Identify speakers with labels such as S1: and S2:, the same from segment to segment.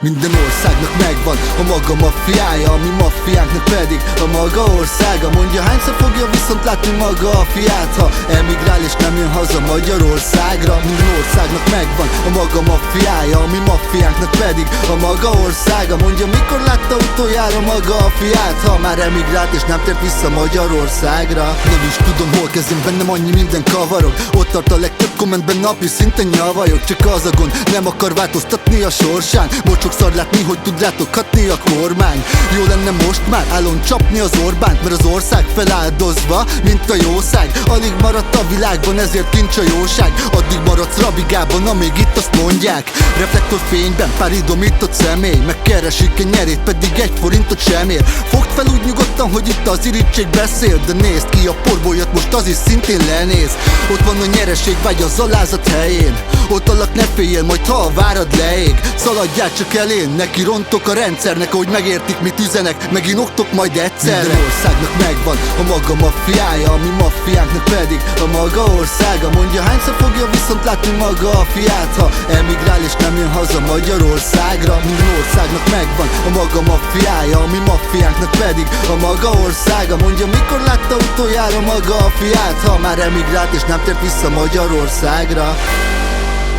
S1: Minden országnak megvan a maga maffiája, a mi maffiánknak pedig a maga országa. Mondja, hányszor fogja viszont látni maga a fiát, ha emigrál és nem jön haza Magyarországra. Minden országnak megvan a maga maffiája, a mi maffiánknak pedig a maga országa. Mondja, mikor látta utoljára maga a fiát, ha már emigrált és nem tért vissza Magyarországra. Nem is tudom, hol kezdem, bennem annyi minden kavarok. Ott tart a legtöbb kommentben, napi szinten nyavajok. Csak az a gond, nem akar változtatni a sorsán. Most sokszor látni, hogy tud rátokhatni a kormány. Jó lenne most már állon csapni az Orbánt, mert az ország feláldozva, mint a jószág. Alig maradt a világban, ezért kincs a jóság. Addig maradsz rabigában, amíg itt azt mondják. Reflektorfényben pár idomított személy, megkeresik egy nyerét, pedig 1 forintot sem ér. Fogd fel úgy nyugodtan, hogy itt az irítség beszél, de nézd ki, a porból jött, most az is szintén lenéz. Ott van a nyereség vágy az alázat helyén. Ott alak, ne féljél, majd ha a várad leég. Szaladjál csak elén, neki rontok a rendszernek, ahogy megértik, mit üzenek, megint oktok majd egyszerre. Minden országnak megvan a maga maffiája, a mi maffiánknak pedig a maga országa. Mondja, hányszor fogja viszont látni maga a fiát, ha emigrál és nem jön haza Magyarországra. Minden országnak megvan a maga maffiája, a mi maffiánknak pedig a maga országa. Mondja, mikor látta utoljára maga a fiát, ha már emigrált és nem tért vissza Magyarországra.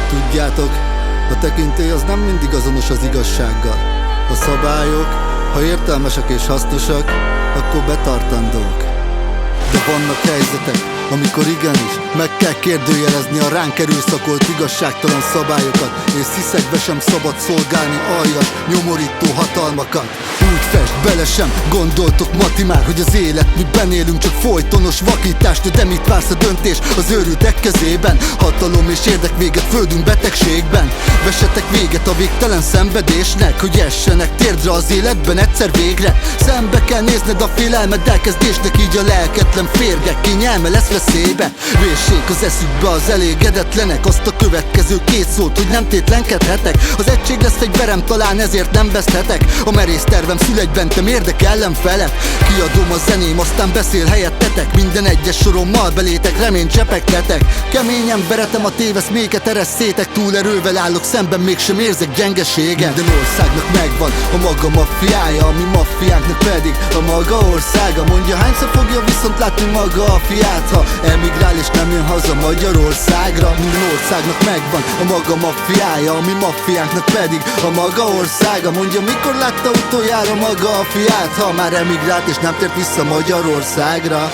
S1: Tudjátok, a tekintély az nem mindig azonos az igazsággal. A szabályok, ha értelmesek és hasznosak, akkor betartandók. De vannak helyzetek, amikor igenis meg kell kérdőjelezni a ránk erőszakolt igazságtalan szabályokat, és sziszegbe sem szabad szolgálni aljas, nyomorító hatalmakat. Úgy fest, bele sem gondoltok Mati már, hogy az élet miben élünk, csak folytonos vakítást. De mit vársz a döntés az őrültek kezében? Hatalom és érdekvéget földünk betegségben. Vessetek véget a végtelen szenvedésnek, hogy essenek térdre az életben egyszer végre. Szembe kell nézned a félelmed elkezdésnek, így a lelketlen férgek kényelme lesz veszélybe. Véssék az eszükbe az elégedetlenek azt a következő 2 szót, hogy nem tétlenkedhetek. Az egység lesz egy verem, talán ezért nem veszthetek. A merész tervem szül egy bentem érdek ellenfelet. Kiadom a zeném, aztán beszél helyettetek. Minden egyes sorommal belétek, reményt csepegtetek. Keményen veretem a téveszméket, eresszétek. Túlerővel állok szemben, mégsem érzek gyengeséget. Minden országnak megvan a maga maffiája, a mi maffiánknak pedig a maga országa. Mondja, hányszor fogja viszont látni maga a fiát, ha emigrál és nem jön haza Magyarországra. Minden országnak megvan a maga maffiája, a mi maffiánknak pedig a maga országa. Mondja, mikor látta utoljára maga a fiát, ha már emigrált és nem tért vissza Magyarországra.